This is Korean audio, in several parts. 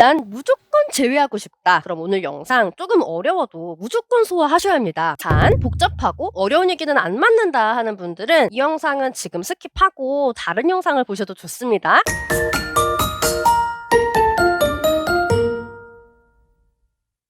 난 무조건 제외하고 싶다. 그럼 오늘 영상 조금 어려워도 무조건 소화하셔야 합니다. 단, 복잡하고 어려운 얘기는 안 맞는다 하는 분들은 이 영상은 지금 스킵하고 다른 영상을 보셔도 좋습니다.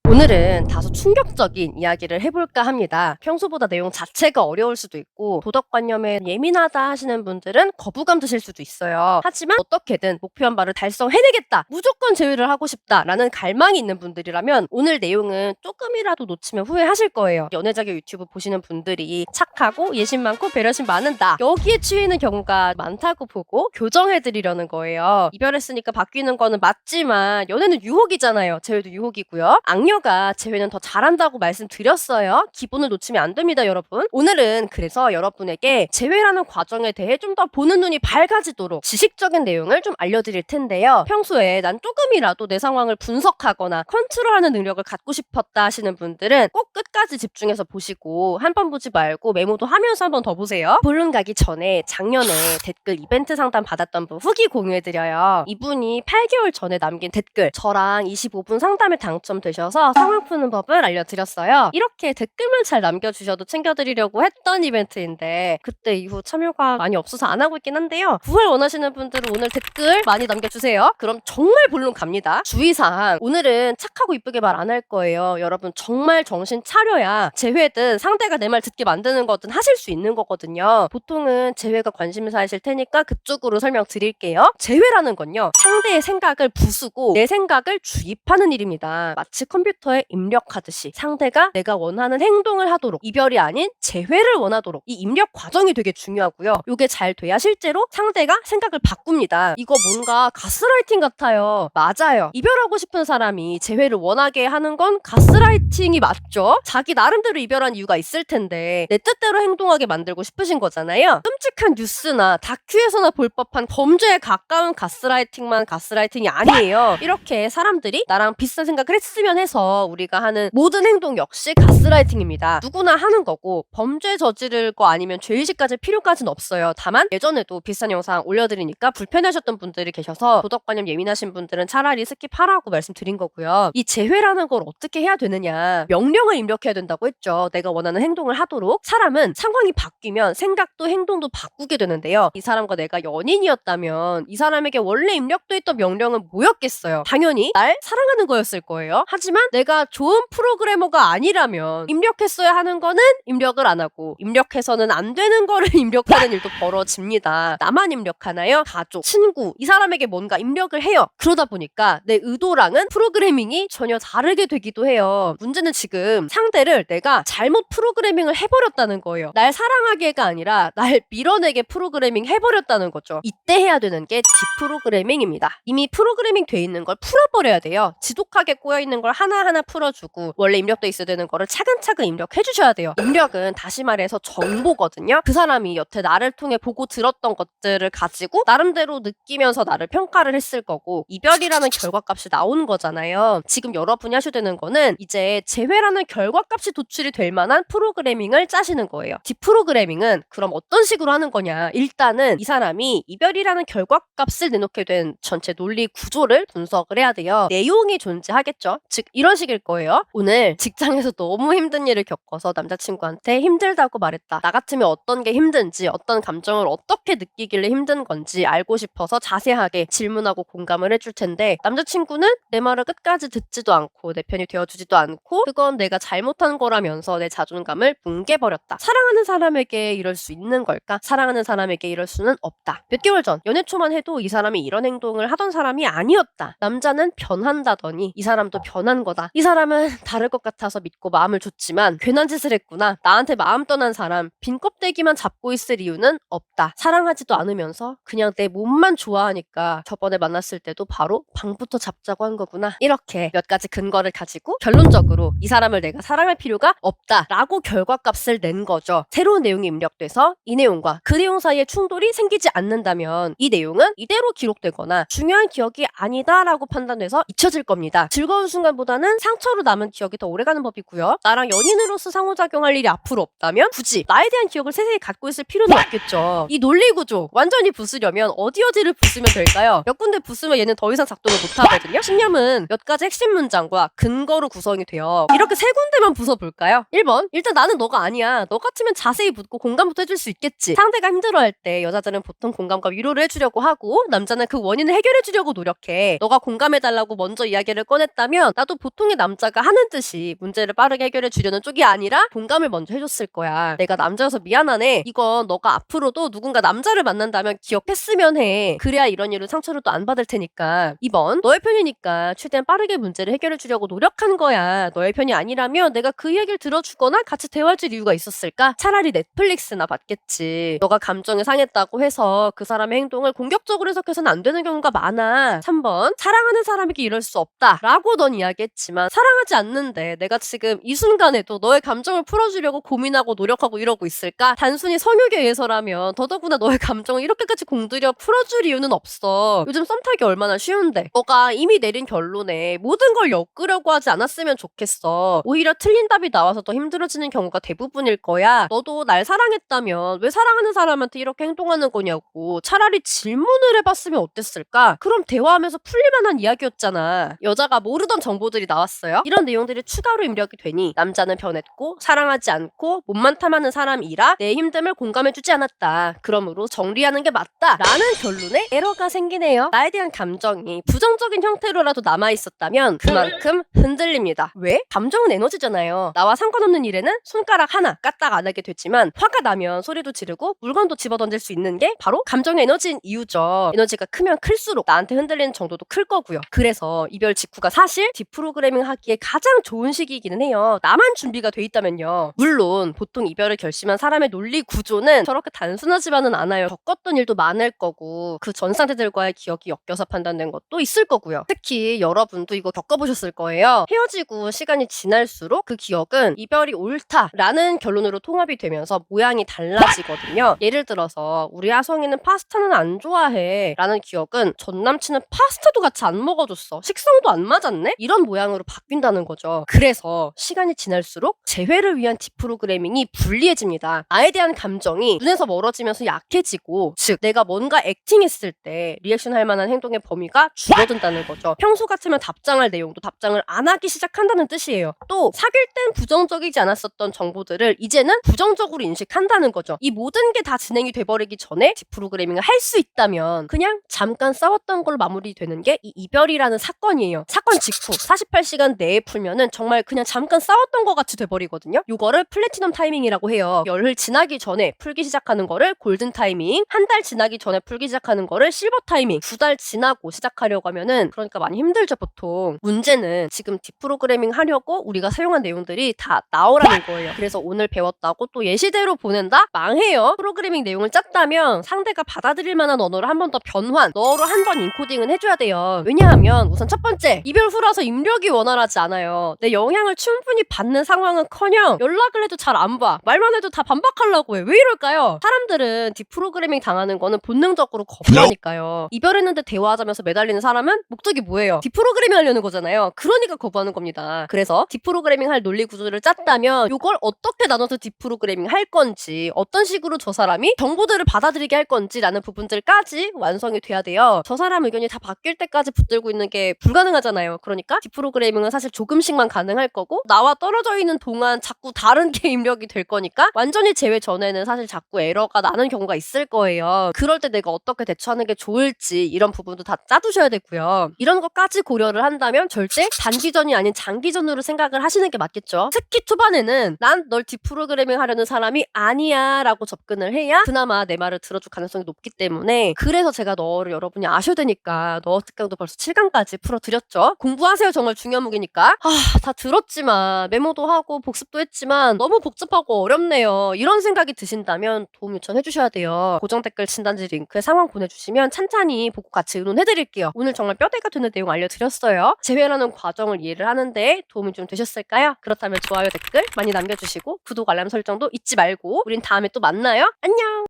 오늘은 다소 충격적인 이야기를 해볼까 합니다. 평소보다 내용 자체가 어려울 수도 있고 도덕관념에 예민하다 하시는 분들은 거부감 드실 수도 있어요. 하지만 어떻게든 목표한 바를 달성해내겠다, 무조건 제외를 하고 싶다라는 갈망이 있는 분들이라면 오늘 내용은 조금이라도 놓치면 후회하실 거예요. 연애자격 유튜브 보시는 분들이 착하고 예심 많고 배려심 많은 나, 여기에 취해 있는 경우가 많다고 보고 교정해드리려는 거예요. 이별했으니까 바뀌는 거는 맞지만 연애는 유혹이잖아요. 제외도 유혹이고요. 악녀가 제외는 더 잘한다고 말씀드렸어요. 기본을 놓치면 안 됩니다, 여러분. 오늘은 그래서 여러분에게 제외라는 과정에 대해 좀 더 보는 눈이 밝아지도록 지식적인 내용을 좀 알려드릴 텐데요. 평소에 난 조금이라도 내 상황을 분석하거나 컨트롤하는 능력을 갖고 싶었다 하시는 분들은 꼭 끝까지 집중해서 보시고 한 번 보지 말고 메모도 하면서 한 번 더 보세요. 본론 가기 전에 작년에 댓글 이벤트 상담 받았던 분 후기 공유해드려요. 이분이 8개월 전에 남긴 댓글, 저랑 25분 상담에 당첨되셔서 상황 푸는 법을 알려드렸어요. 이렇게 댓글만 잘 남겨주셔도 챙겨드리려고 했던 이벤트인데 그때 이후 참여가 많이 없어서 안 하고 있긴 한데요. 부활 원하시는 분들은 오늘 댓글 많이 남겨주세요. 그럼 정말 본론 갑니다. 주의사항, 오늘은 착하고 이쁘게 말 안 할 거예요. 여러분 정말 정신 차려야 제회든 상대가 내 말 듣게 만드는 거든 하실 수 있는 거거든요. 보통은 제회가 관심사이실 테니까 그쪽으로 설명드릴게요. 제회라는 건요, 상대의 생각을 부수고 내 생각을 주입하는 일입니다. 마치 컴퓨터에 입력하듯이 상대가 내가 원하는 행동을 하도록, 이별이 아닌 재회를 원하도록 이 입력 과정이 되게 중요하고요. 이게 잘 돼야 실제로 상대가 생각을 바꿉니다. 이거 뭔가 가스라이팅 같아요. 맞아요. 이별하고 싶은 사람이 재회를 원하게 하는 건 가스라이팅이 맞죠? 자기 나름대로 이별한 이유가 있을 텐데 내 뜻대로 행동하게 만들고 싶으신 거잖아요. 끔찍한 뉴스나 다큐에서나 볼 법한 범죄에 가까운 가스라이팅만 가스라이팅이 아니에요. 이렇게 사람들이 나랑 비슷한 생각을 했으면 해서 우리가 하는 모든 행동 역시 가스라이팅입니다. 누구나 하는 거고 범죄 저지를 거 아니면 죄의식 가질 필요까지는 없어요. 다만 예전에도 비슷한 영상 올려드리니까 불편하셨던 분들이 계셔서 도덕관념 예민하신 분들은 차라리 스킵하라고 말씀드린 거고요. 이 제회라는 걸 어떻게 해야 되느냐, 명령을 입력해야 된다고 했죠. 내가 원하는 행동을 하도록. 사람은 상황이 바뀌면 생각도 행동도 바꾸게 되는데요. 이 사람과 내가 연인이었다면 이 사람에게 원래 입력돼 있던 명령은 뭐였겠어요? 당연히 날 사랑하는 거였을 거예요. 하지만 내가 좋은 프로그래머가 아니라면 입력했어야 하는 거는 입력을 안 하고 입력해서는 안 되는 거를 입력하는 일도 벌어집니다. 나만 입력하나요? 가족, 친구, 이 사람에게 뭔가 입력을 해요. 그러다 보니까 내 의도랑은 프로그래밍이 전혀 다르게 되기도 해요. 문제는 지금 상대를 내가 잘못 프로그래밍을 해버렸다는 거예요. 날 사랑하게가 아니라 날 밀어내게 프로그래밍 해버렸다는 거죠. 이때 해야 되는 게 디프로그래밍입니다. 이미 프로그래밍 돼 있는 걸 풀어버려야 돼요. 지독하게 꼬여있는 걸 하나하나 풀어주고 원래 입력돼 있어야 되는 거를 차근차근 입력해 주셔야 돼요. 입력은 다시 말해서 정보거든요. 그 사람이 여태 나를 통해 보고 들었던 것들을 가지고 나름대로 느끼면서 나를 평가를 했을 거고 이별이라는 결과값이 나오는 거잖아요. 지금 여러분이 하셔야 되는 거는 이제 재회라는 결과값이 도출이 될 만한 프로그래밍을 짜시는 거예요. 디프로그래밍은 그럼 어떤 식으로 하는 거냐, 일단은 이 사람이 이별이라는 결과값을 내놓게 된 전체 논리 구조를 분석을 해야 돼요. 내용이 존재하겠죠. 즉 이런 식일 거예요. 오늘 직장에서 너무 힘든 일을 겪어서 남자친구한테 힘들다고 말했다. 나 같으면 어떤 게 힘든지, 어떤 감정을 어떻게 느끼길래 힘든 건지 알고 싶어서 자세하게 질문하고 공감을 해줄 텐데 남자친구는 내 말을 끝까지 듣지도 않고 내 편이 되어주지도 않고 그건 내가 잘못한 거라면서 내 자존감을 뭉개버렸다. 사랑하는 사람에게 이럴 수 있는 걸까? 사랑하는 사람에게 이럴 수는 없다. 몇 개월 전 연애 초만 해도 이 사람이 이런 행동을 하던 사람이 아니었다. 남자는 변한다더니 이 사람도 변한 거다. 이 사람은 다를 것 같아서 믿고 마음을 줬지만 괜한 짓을 했구나. 나한테 마음 떠난 사람 빈 껍데기만 잡고 있을 이유는 없다. 사랑하지도 않으면서 그냥 내 몸만 좋아하니까 저번에 만났을 때도 바로 방부터 잡자고 한 거구나. 이렇게 몇 가지 근거를 가지고 결론적으로 이 사람을 내가 사랑할 필요가 없다라고 결과값을 낸 거죠. 새로운 내용이 입력돼서 이 내용과 그 내용 사이에 충돌이 생기지 않는다면 이 내용은 이대로 기록되거나 중요한 기억이 아니다라고 판단돼서 잊혀질 겁니다. 즐거운 순간보다는 사실은 상처로 남은 기억이 더 오래가는 법이고요. 나랑 연인으로서 상호작용할 일이 앞으로 없다면 굳이 나에 대한 기억을 세세히 갖고 있을 필요는 없겠죠. 이 논리구조 완전히 부수려면 어디를 부수면 될까요? 몇 군데 부수면 얘는 더 이상 작동을 못하거든요. 신념은 몇 가지 핵심 문장과 근거로 구성이 돼요. 이렇게 세 군데만 부숴볼까요? 1번, 일단 나는 너가 아니야. 너 같으면 자세히 묻고 공감부터 해줄 수 있겠지. 상대가 힘들어할 때 여자들은 보통 공감과 위로를 해주려고 하고 남자는 그 원인을 해결해주려고 노력해. 너가 공감해달라고 먼저 이야기를 꺼냈다면 나도 보통의 남자가 하는 듯이 문제를 빠르게 해결해주려는 쪽이 아니라 공감을 먼저 해줬을 거야. 내가 남자여서 미안하네. 이건 너가 앞으로도 누군가 남자를 만난다면 기억했으면 해. 그래야 이런 일로 상처를 또 안 받을 테니까. 2번, 너의 편이니까 최대한 빠르게 문제를 해결해 주려고 노력한 거야. 너의 편이 아니라면 내가 그 이야기를 들어주거나 같이 대화해줄 이유가 있었을까? 차라리 넷플릭스나 봤겠지. 너가 감정이 상했다고 해서 그 사람의 행동을 공격적으로 해석해서는 안 되는 경우가 많아. 3번, 사랑하는 사람에게 이럴 수 없다 라고 넌 이야기했지만 사랑하지 않는데 내가 지금 이 순간에도 너의 감정을 풀어주려고 고민하고 노력하고 이러고 있을까? 단순히 성욕에 의해서라면 더더구나 너의 감정을 이렇게까지 공들여 풀어줄 이유는 없어. 요즘 썸 타기 얼마나 쉬운데. 너가 이미 내린 결론에 모든 걸 엮으려고 하지 않았으면 좋겠어. 오히려 틀린 답이 나와서 더 힘들어지는 경우가 대부분일 거야. 너도 날 사랑했다면 왜 사랑하는 사람한테 이렇게 행동하는 거냐고 차라리 질문을 해봤으면 어땠을까? 그럼 대화하면서 풀릴만한 이야기였잖아. 여자가 모르던 정보들이 나왔어요. 이런 내용들이 추가로 입력이 되니 남자는 변했고 사랑하지 않고 몸만 탐하는 사람이라 내 힘듦을 공감해주지 않았다. 그러므로 정리하는 게 맞다 라는 결론에 에러가 생기네요. 나에 대한 감정이 부정적인 형태로라도 남아있었다면 그만큼 흔들립니다. 왜? 감정은 에너지잖아요. 나와 상관없는 일에는 손가락 하나 까딱 안 하게 되지만 화가 나면 소리도 지르고 물건도 집어던질 수 있는 게 바로 감정의 에너지인 이유죠. 에너지가 크면 클수록 나한테 흔들리는 정도도 클 거고요. 그래서 이별 직후가 사실 디프로그래밍 하기에 가장 좋은 시기이기는 해요. 나만 준비가 돼 있다면요. 물론 보통 이별을 결심한 사람의 논리 구조는 저렇게 단순하지만은 않아요. 겪었던 일도 많을 거고 그 전 상대들과의 기억이 엮여서 판단된 것도 있을 거고요. 특히 여러분도 이거 겪어보셨을 거예요. 헤어지고 시간이 지날수록 그 기억은 이별이 옳다라는 결론으로 통합이 되면서 모양이 달라지거든요. 예를 들어서 우리 아성이는 파스타는 안 좋아해 라는 기억은 전 남친은 파스타도 같이 안 먹어줬어. 식성도 안 맞았네? 이런 모양으로 바뀐다는 거죠. 그래서 시간이 지날수록 재회를 위한 디프로그래밍이 불리해집니다. 나에 대한 감정이 눈에서 멀어지면서 약해지고 즉 내가 뭔가 액팅했을 때 리액션 할 만한 행동의 범위가 줄어든다는 거죠. 평소 같으면 답장할 내용도 답장을 안 하기 시작한다는 뜻이에요. 또 사귈 땐 부정적이지 않았었던 정보들을 이제는 부정적으로 인식한다는 거죠. 이 모든 게 다 진행이 돼버리기 전에 디프로그래밍을 할 수 있다면 그냥 잠깐 싸웠던 걸로 마무리되는 게 이 이별이라는 사건이에요. 사건 직후 48시간 내에 풀면은 정말 그냥 잠깐 싸웠던 것 같이 돼버리거든요. 이거를 플래티넘 타이밍이라고 해요. 열흘 지나기 전에 풀기 시작하는 거를 골든 타이밍, 한 달 지나기 전에 풀기 시작하는 거를 실버 타이밍, 2달 지나고 시작하려고 하면은 그러니까 많이 힘들죠 보통. 문제는 지금 디프로그래밍 하려고 우리가 사용한 내용들이 다 나오라는 거예요. 그래서 오늘 배웠다고 또 예시대로 보낸다? 망해요. 프로그래밍 내용을 짰다면 상대가 받아들일 만한 언어를 한 번 더 변환, 너로 한 번 인코딩은 해줘야 돼요. 왜냐하면 우선 첫 번째, 이별 후라서 입력이 원활하지 않아요. 내 영향을 충분히 받는 상황은커녕 연락을 해도 잘 안 봐. 말만 해도 다 반박하려고 해. 왜 이럴까요? 사람들은 디프로그래밍 당하는 거는 본능적으로 거부하니까요. 이별했는데 대화하자면서 매달리는 사람은 목적이 뭐예요? 디프로그래밍 하려는 거잖아요. 그러니까 거부하는 겁니다. 그래서 디프로그래밍 할 논리 구조를 짰다면 이걸 어떻게 나눠서 디프로그래밍 할 건지, 어떤 식으로 저 사람이 정보들을 받아들이게 할 건지라는 부분들까지 완성이 돼야 돼요. 저 사람 의견이 다 바뀔 때까지 붙들고 있는 게 불가능하잖아요. 그러니까 디프로그래밍은 사실 조금씩만 가능할 거고 나와 떨어져 있는 동안 자꾸 다른 게 입력이 될 거니까 완전히 제외 전에는 사실 자꾸 에러가 나는 경우가 있을 거예요. 그럴 때 내가 어떻게 대처하는 게 좋을지 이런 부분도 다 짜두셔야 되고요. 이런 것까지 고려를 한다면 절대 단기전이 아닌 장기전으로 생각을 하시는 게 맞겠죠. 특히 초반에는 난 널 디프로그래밍 하려는 사람이 아니야 라고 접근을 해야 그나마 내 말을 들어줄 가능성이 높기 때문에 그래서 제가 너를 여러분이 아셔야 되니까 너 특강도 벌써 7강까지 풀어드렸죠. 공부하세요. 정말 중요한 무기니까. 다 들었지만 메모도 하고 복습도 했지만 너무 복잡하고 어렵네요. 이런 생각이 드신다면 도움 요청해 주셔야 돼요. 고정 댓글 진단지 링크에 상황 보내주시면 찬찬히 보고 같이 의논해드릴게요. 오늘 정말 뼈대가 되는 내용 알려드렸어요. 재회라는 과정을 이해를 하는데 도움이 좀 되셨을까요? 그렇다면 좋아요, 댓글 많이 남겨주시고 구독, 알람 설정도 잊지 말고 우린 다음에 또 만나요. 안녕!